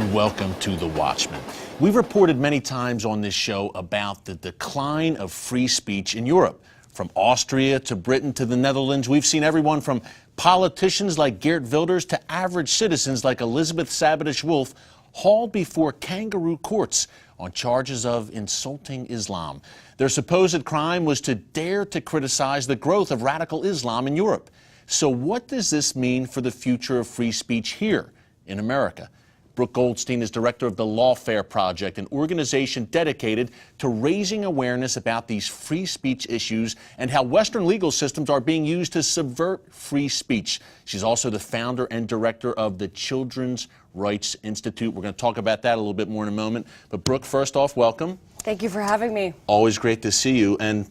and welcome to The Watchman. We've reported many times on this show about the decline of free speech in Europe. From Austria to Britain to the Netherlands, we've seen everyone from politicians like Geert Wilders to average citizens like Elizabeth Sabatish-Wolff hauled before kangaroo courts on charges of insulting Islam. Their supposed crime was to dare to criticize the growth of radical Islam in Europe. So what does this mean for the future of free speech here in America? Brooke Goldstein is director of the Lawfare Project, an organization dedicated to raising awareness about these free speech issues and how Western legal systems are being used to subvert free speech. She's also the founder and director of the Children's Rights Institute. We're going to talk about that a little bit more in a moment. But Brooke, first off, welcome. Thank you for having me. Always great to see you. And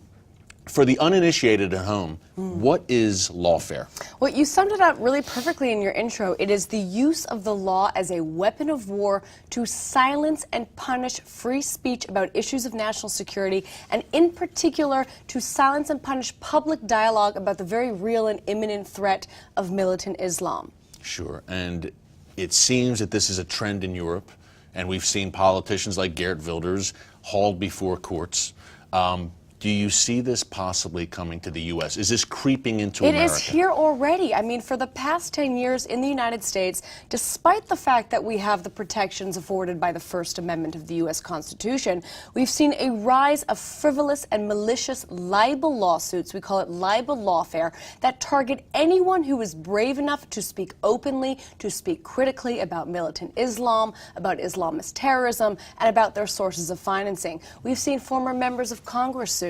for the uninitiated at home, what is lawfare? Well, you summed it up really perfectly in your intro. It is the use of the law as a weapon of war to silence and punish free speech about issues of national security, and in particular to silence and punish public dialogue about the very real and imminent threat of militant Islam. Sure, and it seems that this is a trend in Europe, and we've seen politicians like Geert Wilders hauled before courts. Do you see this possibly coming to the U.S.? Is this creeping into America? It is here already. I mean, for the past 10 years in the United States, despite the fact that we have the protections afforded by the First Amendment of the U.S. Constitution, we've seen a rise of frivolous and malicious libel lawsuits, we call it libel lawfare, that target anyone who is brave enough to speak openly, to speak critically about militant Islam, about Islamist terrorism, and about their sources of financing. We've seen former members of Congress sued.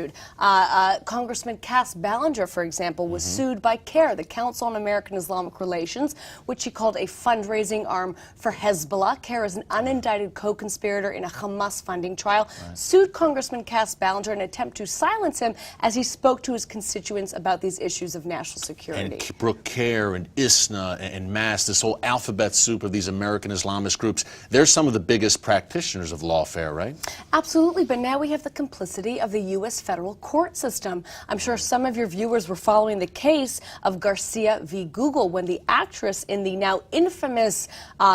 Congressman Cass Ballinger, for example, was sued by CAIR, the Council on American Islamic Relations, which he called a fundraising arm for Hezbollah. CAIR is an unindicted co-conspirator in a Hamas funding trial. Sued Congressman Cass Ballinger in an attempt to silence him as he spoke to his constituents about these issues of national security. And Brooke, CAIR and ISNA and MAS, this whole alphabet soup of these American Islamist groups, they're some of the biggest practitioners of lawfare, right? Absolutely, but now we have the complicity of the U.S. federal court system. I'm sure some of your viewers were following the case of Garcia v. Google when the actress in the now infamous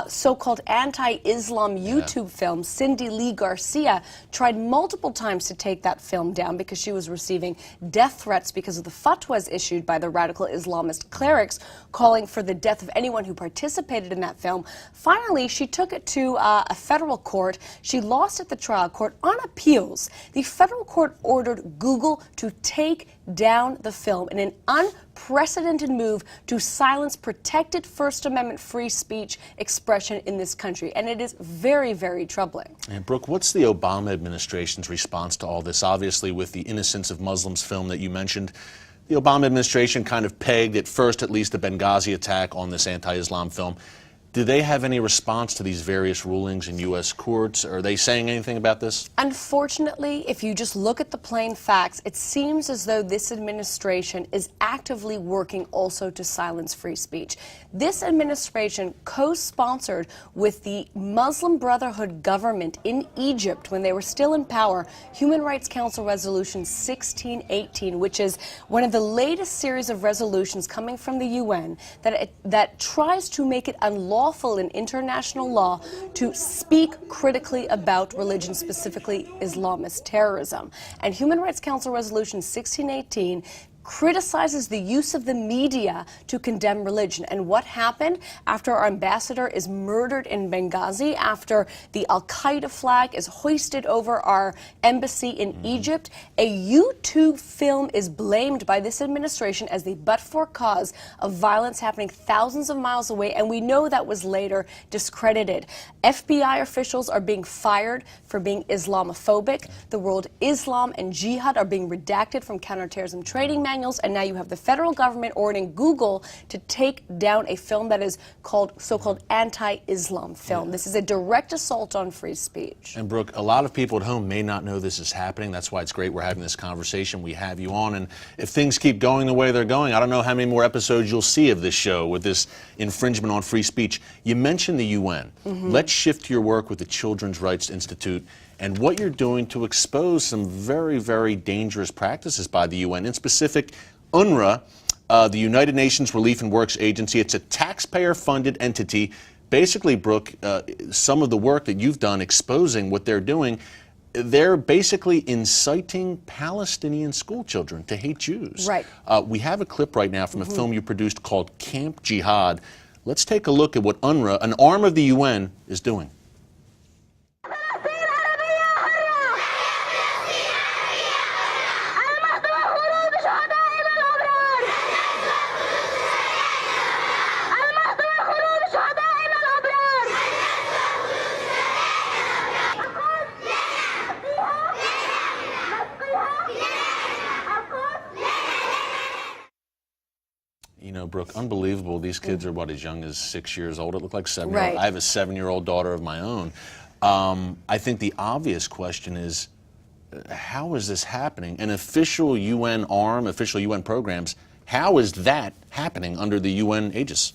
so-called anti-Islam YouTube film, Cindy Lee Garcia, tried multiple times to take that film down because she was receiving death threats because of the fatwas issued by the radical Islamist clerics calling for the death of anyone who participated in that film. Finally, she took it to a federal court. She lost at the trial court. On appeals, the federal court ordered Google to take down the film in an unprecedented move to silence protected First Amendment free speech expression in this country. And it is very, very troubling. And Brooke, what's the Obama administration's response to all this? Obviously, with the Innocence of Muslims film that you mentioned, the Obama administration kind of pegged, at first at least, the Benghazi attack on this anti-Islam film. Do they have any response to these various rulings in U.S. courts? Are they saying anything about this? Unfortunately, if you just look at the plain facts, it seems as though this administration is actively working also to silence free speech. This administration co-sponsored with the Muslim Brotherhood government in Egypt when they were still in power, Human Rights Council Resolution 1618, which is one of the latest series of resolutions coming from the UN that tries to make it unlawful in international law to speak critically about religion, specifically Islamist terrorism. And Human Rights Council Resolution 1618 criticizes the use of the media to condemn religion. And what happened after our ambassador is murdered in Benghazi, after the Al-Qaeda flag is hoisted over our embassy in Egypt, a YouTube film is blamed by this administration as the but-for cause of violence happening thousands of miles away, and we know that was later discredited. FBI officials are being fired for being Islamophobic. The word Islam and Jihad are being redacted from counterterrorism training manuals. And now you have the federal government ordering Google to take down a film that is called so-called anti-Islam film. This is a direct assault on free speech. And Brooke, a lot of people at home may not know this is happening. That's why it's great we're having this conversation. We have you on, and if things keep going the way they're going, I don't know how many more episodes you'll see of this show with this infringement on free speech. You mentioned the UN. Let's shift to your work with the Children's Rights Institute and what you're doing to expose some very, very dangerous practices by the UN. In specific, UNRWA, the United Nations Relief and Works Agency, it's a taxpayer-funded entity basically, Brooke, some of the work that you've done exposing what they're doing, they're basically inciting Palestinian school children to hate Jews. Right. We have a clip right now from a film you produced called Camp Jihad. Let's take a look at what UNRWA, an arm of the UN, is doing. You know, Brooke, unbelievable. These kids are, what, as young as 6 years old? It looked like 7 years old. Right. I have a 7-year-old daughter of my own. I think the obvious question is, how is this happening? An official UN arm, official UN programs, how is that happening under the UN aegis?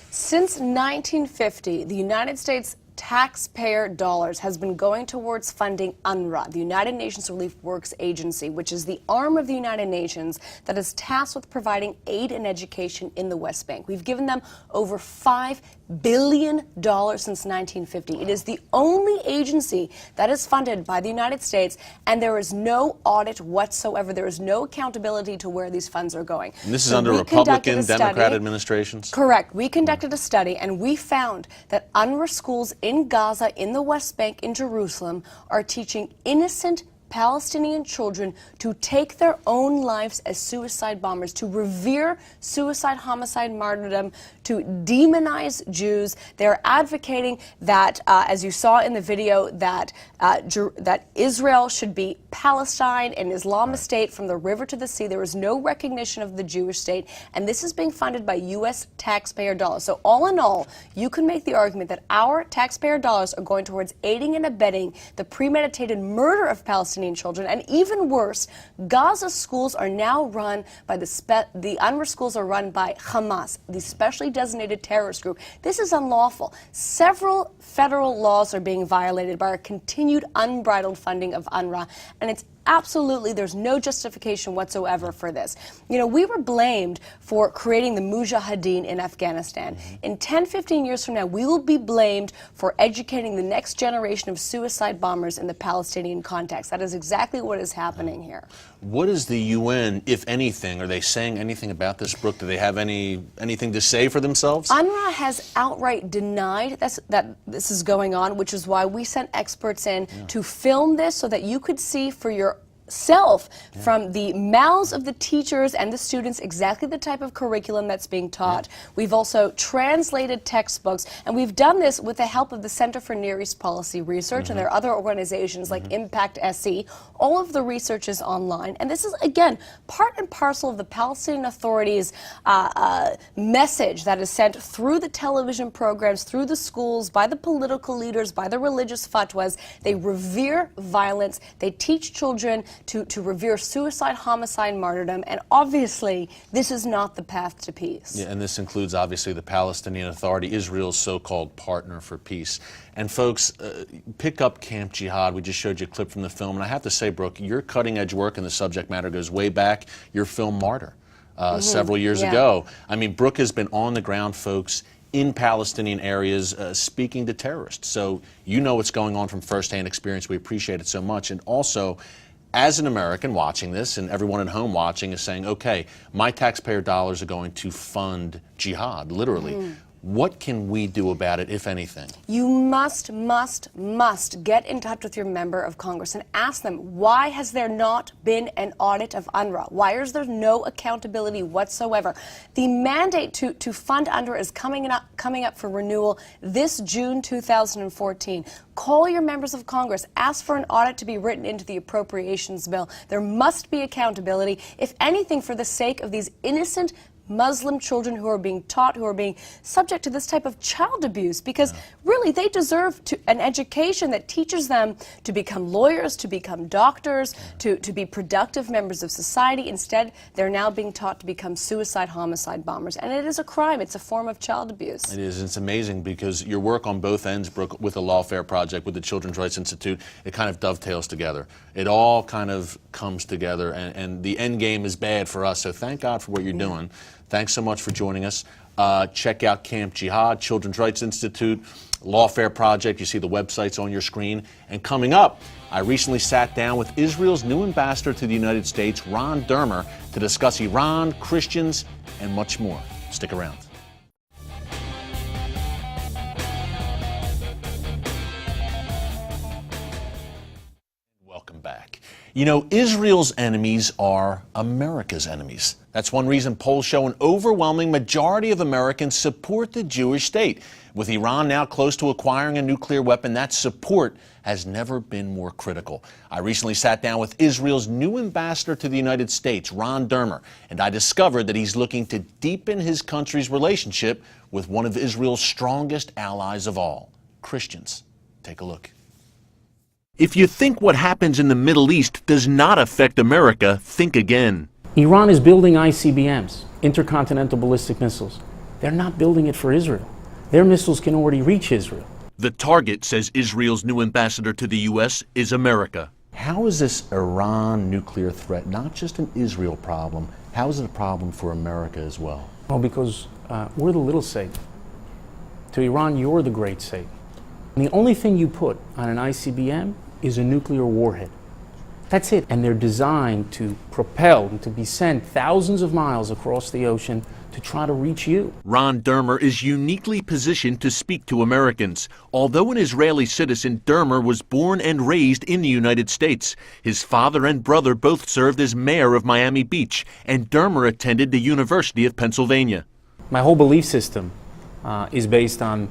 Since 1950, the United States taxpayer dollars has been going towards funding UNRWA, the United Nations Relief Works Agency, which is the arm of the United Nations that is tasked with providing aid and education in the West Bank. We've given them over $5 billion since 1950. It is the only agency that is funded by the United States, and there is no audit whatsoever. There is no accountability to where these funds are going. And this is under Republican, Democrat administrations? Correct. We conducted a study, and we found that UNRWA schools in Gaza, in the West Bank, in Jerusalem, are teaching innocent Palestinian children to take their own lives as suicide bombers, to revere suicide, homicide, martyrdom, to demonize Jews. They're advocating that, as you saw in the video, that that Israel should be Palestine, an Islamist state from the river to the sea. There is no recognition of the Jewish state, and this is being funded by U.S. taxpayer dollars. So all in all, you can make the argument that our taxpayer dollars are going towards aiding and abetting the premeditated murder of Palestinian children, and even worse, Gaza schools are now run by the UNRWA schools are run by Hamas, the specially designated terrorist group. This is unlawful. Several federal laws are being violated by our continued unbridled funding of UNRWA, and it's absolutely, there's no justification whatsoever for this. You know, we were blamed for creating the Mujahideen in Afghanistan. In 10, 15 years from now, we will be blamed for educating the next generation of suicide bombers in the Palestinian context. That is exactly what is happening here. What is the UN, if anything, are they saying anything about this, Brooke? Do they have anything to say for themselves? UNRWA has outright denied that this is going on, which is why we sent experts in to film this so that you could see for yourself from the mouths of the teachers and the students exactly the type of curriculum that's being taught. We've also translated textbooks, and we've done this with the help of the Center for Near East Policy Research, and there are other organizations like Impact SE. All of the research is online, and this is, again, part and parcel of the Palestinian Authority's message that is sent through the television programs, through the schools, by the political leaders, by the religious fatwas. They revere violence. They teach children to revere suicide, homicide, martyrdom, and obviously this is not the path to peace. Yeah, and this includes obviously the Palestinian Authority, Israel's so-called partner for peace. And folks, pick up Camp Jihad. We just showed you a clip from the film, and I have to say, Brooke, your cutting-edge work in the subject matter goes way back. Your film Martyr, several years ago. I mean, Brooke has been on the ground, folks, in Palestinian areas, speaking to terrorists. So you know what's going on from firsthand experience. We appreciate it so much. And also, as an American watching this, and everyone at home watching is saying, okay, my taxpayer dollars are going to fund jihad, literally. What can we do about it, if anything? You must get in touch with your member of Congress and ask them, why has there not been an audit of UNRWA? Why is there no accountability whatsoever? The mandate to fund UNRWA is coming up for renewal this June 2014. Call your members of Congress. Ask for an audit to be written into the appropriations bill. There must be accountability, if anything, for the sake of these innocent Muslim children who are being taught, who are being subject to this type of child abuse, because really they deserve an education that teaches them to become lawyers, to become doctors, to be productive members of society. Instead, they're now being taught to become suicide, homicide bombers. And it is a crime. It's a form of child abuse. It is. It's amazing because your work on both ends, Brooke, with the Lawfare Project, with the Children's Rights Institute, it kind of dovetails together. It all kind of comes together, and the end game is bad for us. So thank God for what you're doing. Thanks so much for joining us. check out Camp Jihad, Children's Rights Institute, Lawfare Project. You see the websites on your screen. And coming up, I recently sat down with Israel's new ambassador to the United States, Ron Dermer, to discuss Iran, Christians, and much more. Stick around. Welcome back. You know, Israel's enemies are America's enemies. That's one reason polls show an overwhelming majority of Americans support the Jewish state. With Iran now close to acquiring a nuclear weapon, that support has never been more critical. I recently sat down with Israel's new ambassador to the United States, Ron Dermer, and I discovered that he's looking to deepen his country's relationship with one of Israel's strongest allies of all, Christians. Take a look. If you think what happens in the Middle East does not affect America, think again. Iran is building ICBMs, intercontinental ballistic missiles. They're not building it for Israel. Their missiles can already reach Israel. The target, says Israel's new ambassador to the U.S., is America. How is this Iran nuclear threat not just an Israel problem? How is it a problem for America as well? Well, because we're the little Satan. To Iran, you're the great Satan. And the only thing you put on an ICBM is a nuclear warhead. That's it. And they're designed to propel and to be sent thousands of miles across the ocean to try to reach you. Ron Dermer is uniquely positioned to speak to Americans. Although an Israeli citizen, Dermer was born and raised in the United States. His father and brother both served as mayor of Miami Beach, and Dermer attended the University of Pennsylvania. My whole belief system is based on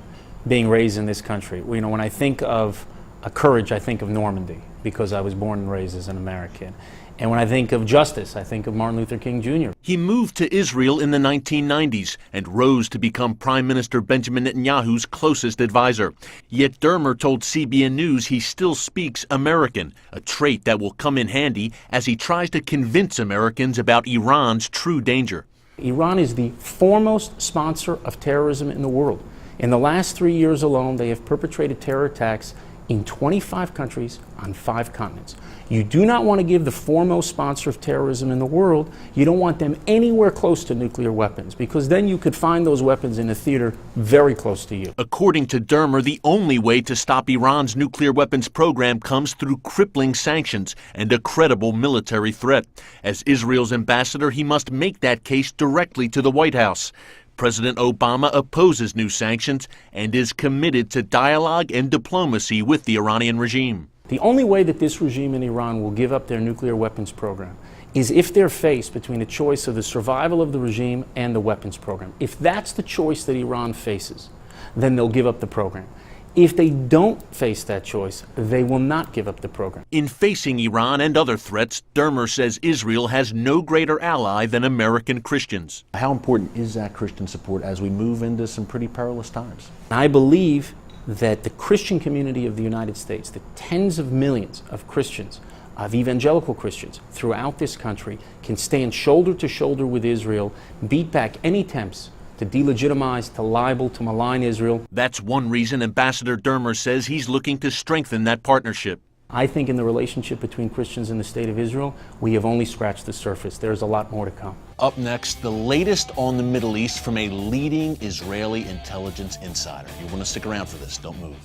being raised in this country. You know, when I think of courage, I think of Normandy, because I was born and raised as an American. And when I think of justice, I think of Martin Luther King Jr. He moved to Israel in the 1990s and rose to become Prime Minister Benjamin Netanyahu's closest advisor. Yet Dermer told CBN News he still speaks American, a trait that will come in handy as he tries to convince Americans about Iran's true danger. Iran is the foremost sponsor of terrorism in the world. In the last 3 years alone, they have perpetrated terror attacks in 25 countries on 5 continents. You do not want to give the foremost sponsor of terrorism in the world, you don't want them anywhere close to nuclear weapons, because then you could find those weapons in a theater very close to you. According to Dermer, the only way to stop Iran's nuclear weapons program comes through crippling sanctions and a credible military threat. As Israel's ambassador, he must make that case directly to the White House. President Obama opposes new sanctions and is committed to dialogue and diplomacy with the Iranian regime. The only way that this regime in Iran will give up their nuclear weapons program is if they're faced between a choice of the survival of the regime and the weapons program. If that's the choice that Iran faces, then they'll give up the program. If they don't face that choice, they will not give up the program. In facing Iran and other threats, Dermer says Israel has no greater ally than American Christians. How important is that Christian support as we move into some pretty perilous times? I believe that the Christian community of the United States, the tens of millions of Christians, of evangelical Christians throughout this country, can stand shoulder to shoulder with Israel, beat back any attempts to delegitimize, to libel, to malign Israel. That's one reason Ambassador Dermer says he's looking to strengthen that partnership. I think in the relationship between Christians and the State of Israel, we have only scratched the surface. There's a lot more to come. Up next, the latest on the Middle East from a leading Israeli intelligence insider. You want to stick around for this, don't move.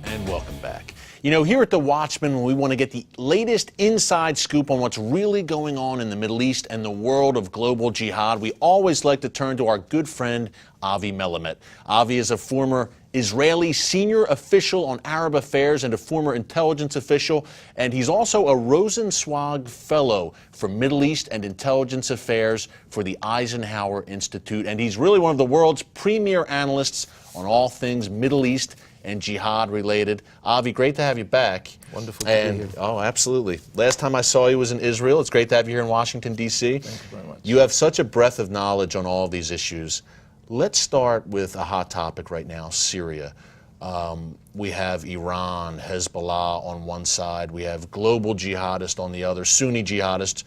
And welcome back. You know, here at the Watchman, we want to get the latest inside scoop on what's really going on in the Middle East and the world of global jihad. We always like to turn to our good friend, Avi Melamed. Avi is a former Israeli senior official on Arab affairs and a former intelligence official, and he's also a Rosenzweig Fellow for Middle East and Intelligence Affairs for the Eisenhower Institute, and he's really one of the world's premier analysts on all things Middle East and jihad related. Avi, great to have you back. Wonderful to be here. Oh, absolutely. Last time I saw you was in Israel. It's great to have you here in Washington, D.C. Thank you very much. You have such a breadth of knowledge on all of these issues. Let's start with a hot topic right now, Syria. We have Iran, Hezbollah on one side. We have global jihadists on the other, Sunni jihadists.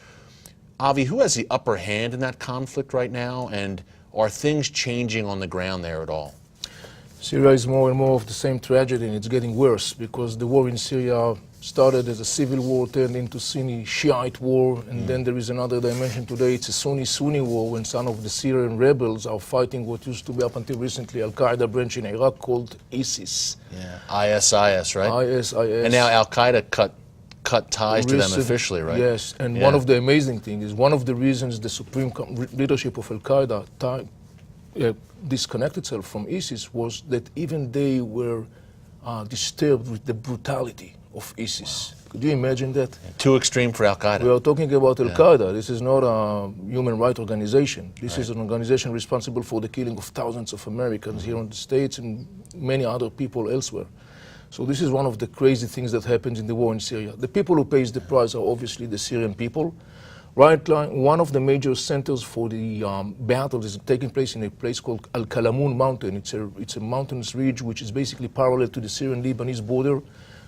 Avi, who has the upper hand in that conflict right now, and are things changing on the ground there at all? Syria is more and more of the same tragedy, and it's getting worse because the war in Syria started as a civil war, turned into Sunni Shiite war, and then there is another dimension today. It's a Sunni-Sunni war when some of the Syrian rebels are fighting what used to be up until recently Al-Qaeda branch in Iraq called ISIS. Yeah, ISIS, right? ISIS. And now Al-Qaeda cut ties to them officially, right? Yes, and one of the amazing things is one of the reasons the supreme leadership of Al-Qaeda disconnected itself from ISIS was that even they were disturbed with the brutality of ISIS. Could you imagine that? Too extreme for Al-Qaeda. We are talking about Al-Qaeda. This is not a human rights organization. This is an organization responsible for the killing of thousands of Americans here in the States and many other people elsewhere. So this is one of the crazy things that happens in the war in Syria. The people who pays the price are obviously the Syrian people. Right, one of the major centers for the battles is taking place in a place called Al-Kalamun Mountain. It's a mountainous ridge which is basically parallel to the Syrian-Lebanese border.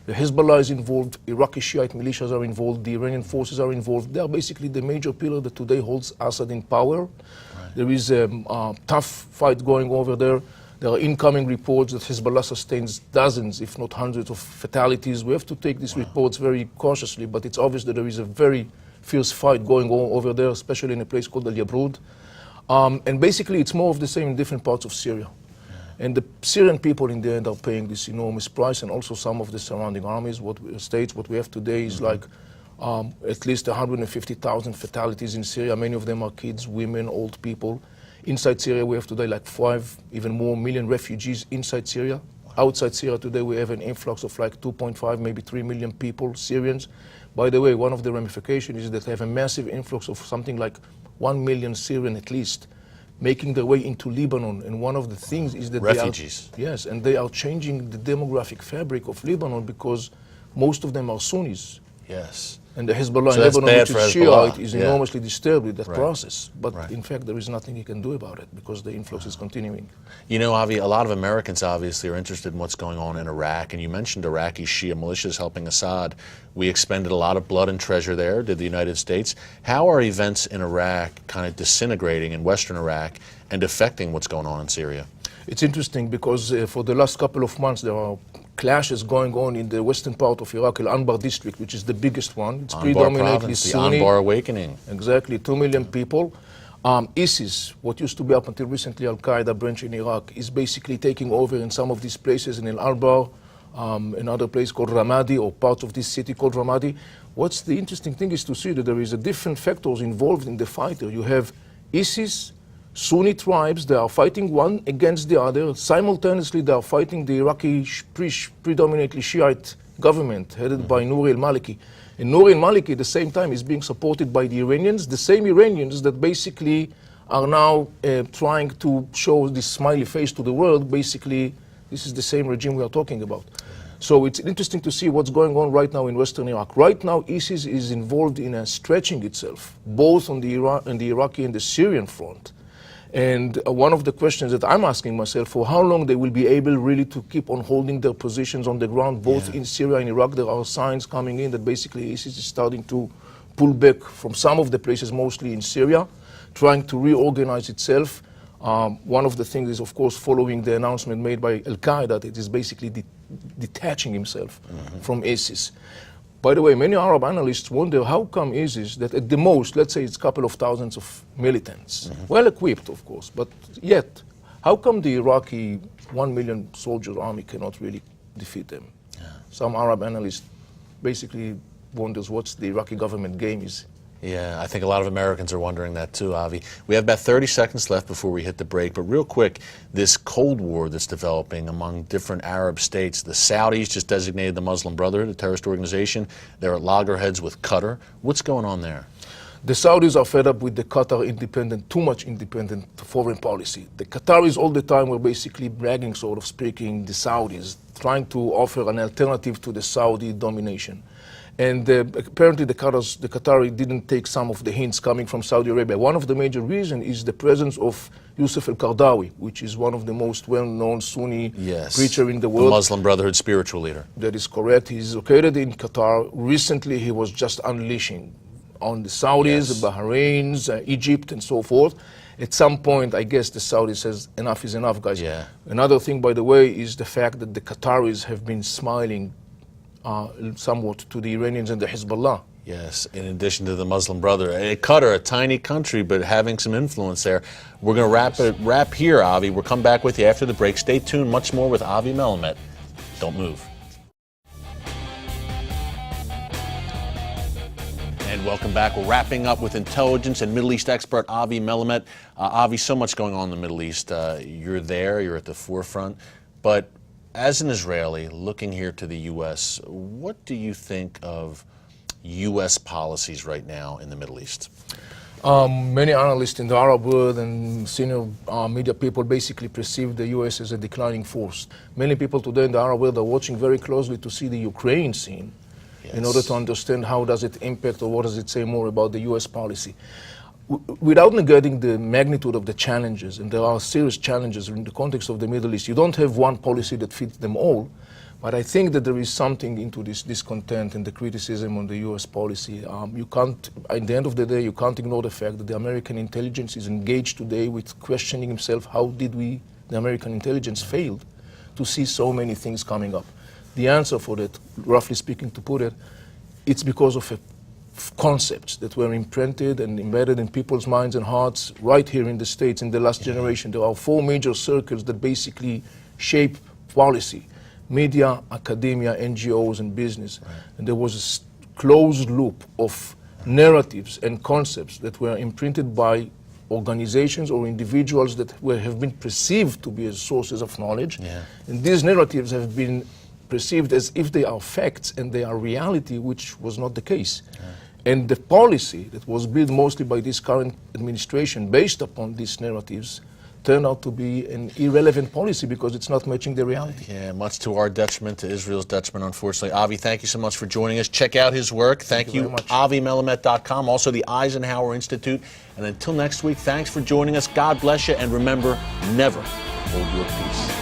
The Hezbollah is involved, Iraqi Shiite militias are involved, the Iranian forces are involved. They are basically the major pillar that today holds Assad in power. Right. There is a tough fight going over there. There are incoming reports that Hezbollah sustains dozens, if not hundreds, of fatalities. We have to take these reports very cautiously, but it's obvious that there is a very fierce fight going on over there, especially in a place called Al-Yabrud. And basically, it's more of the same in different parts of Syria. And the Syrian people in the end are paying this enormous price, and also some of the surrounding armies. What we have today is like at least 150,000 fatalities in Syria. Many of them are kids, women, old people. Inside Syria, we have today like 5, even more million refugees inside Syria. Outside Syria today, we have an influx of like 2.5, maybe 3 million people, Syrians. By the way, one of the ramifications is that they have a massive influx of something like 1 million Syrian at least, making their way into Lebanon. And one of the things is that refugees. Yes, and they are changing the demographic fabric of Lebanon because most of them are Sunnis. Yes. And the Hezbollah in Lebanon, which is Shiite, is enormously disturbed with that process. But in fact, there is nothing you can do about it because the influx is continuing. You know, Avi, a lot of Americans obviously are interested in what's going on in Iraq. And you mentioned Iraqi Shia militias helping Assad. We expended a lot of blood and treasure there, did the United States. How are events in Iraq kind of disintegrating in Western Iraq and affecting what's going on in Syria? It's interesting because for the last couple of months, there are clashes going on in the western part of Iraq, Al-Anbar district, which is the biggest one. It's predominantly Sunni. The Anbar Awakening. Exactly, 2 million people. ISIS, what used to be up until recently Al-Qaeda branch in Iraq, is basically taking over in some of these places in Al-Anbar, another place called Ramadi, or part of this city called Ramadi. What's the interesting thing is to see that there is a different factors involved in the fight. You have ISIS, Sunni tribes, they are fighting one against the other. Simultaneously, they are fighting the Iraqi predominantly Shiite government headed by Nouri al-Maliki. And Nouri al-Maliki, at the same time, is being supported by the Iranians, the same Iranians that basically are now trying to show this smiley face to the world. Basically, this is the same regime we are talking about. So it's interesting to see what's going on right now in Western Iraq. Right now, ISIS is involved in stretching itself, both on the Iraqi and the Syrian front. And one of the questions that I'm asking myself, for how long they will be able really to keep on holding their positions on the ground, both in Syria and Iraq. There are signs coming in that basically ISIS is starting to pull back from some of the places, mostly in Syria, trying to reorganize itself. One of the things is, of course, following the announcement made by Al-Qaeda that it is basically detaching himself from ISIS. By the way, many Arab analysts wonder how come ISIS, that at the most, let's say it's a couple of thousands of militants, well equipped, of course, but yet, how come the Iraqi 1 million soldier army cannot really defeat them? Some Arab analysts basically wonders what's the Iraqi government game is. Yeah, I think a lot of Americans are wondering that too, Avi. We have about 30 seconds left before we hit the break, but real quick, this Cold War that's developing among different Arab states, the Saudis just designated the Muslim Brotherhood a terrorist organization. They're at loggerheads with Qatar. What's going on there? The Saudis are fed up with the Qatar too much independent foreign policy. The Qataris all the time were basically bragging, sort of speaking, the Saudis, trying to offer an alternative to the Saudi domination. And apparently the Qatari didn't take some of the hints coming from Saudi Arabia. One of the major reasons is the presence of Yusuf al-Qaradawi, which is one of the most well-known Sunni preacher in the world. The Muslim Brotherhood spiritual leader. That is correct. He's located in Qatar. Recently, he was just unleashing on the Saudis, the Bahrains, Egypt, and so forth. At some point, I guess the Saudis says, enough is enough, guys. Another thing, by the way, is the fact that the Qataris have been smiling somewhat to the Iranians and the Hezbollah. Yes, in addition to the Muslim Brotherhood. Qatar, a tiny country, but having some influence there. We're going to wrap here, Avi. We'll come back with you after the break. Stay tuned. Much more with Avi Melamed. Don't move. And welcome back. We're wrapping up with intelligence and Middle East expert Avi Melamed. Avi, so much going on in the Middle East. You're there. You're at the forefront. But as an Israeli looking here to the U.S., what do you think of U.S. policies right now in the Middle East? Many analysts in the Arab world and senior media people basically perceive the U.S. as a declining force. Many people today in the Arab world are watching very closely to see the Ukraine scene in order to understand how does it impact or what does it say more about the U.S. policy. Without negating the magnitude of the challenges, and there are serious challenges in the context of the Middle East, you don't have one policy that fits them all. But I think that there is something into this discontent and the criticism on the U.S. policy. You can't, at the end of the day, you can't ignore the fact that the American intelligence is engaged today with questioning himself, how did the American intelligence fail to see so many things coming up? The answer for that, roughly speaking, to put it, it's because of concepts that were imprinted and embedded in people's minds and hearts right here in the States in the last generation. There are 4 major circles that basically shape policy: media, academia, NGOs, and business. Right. And there was a closed loop of narratives and concepts that were imprinted by organizations or individuals that have been perceived to be as sources of knowledge. Yeah. And these narratives have been perceived as if they are facts and they are reality, which was not the case. Yeah. And the policy that was built mostly by this current administration based upon these narratives turned out to be an irrelevant policy because it's not matching the reality. Yeah, much to our detriment, to Israel's detriment, unfortunately. Avi, thank you so much for joining us. Check out his work. Thank you. AviMelamed.com, also the Eisenhower Institute. And until next week, thanks for joining us. God bless you, and remember, never hold your peace.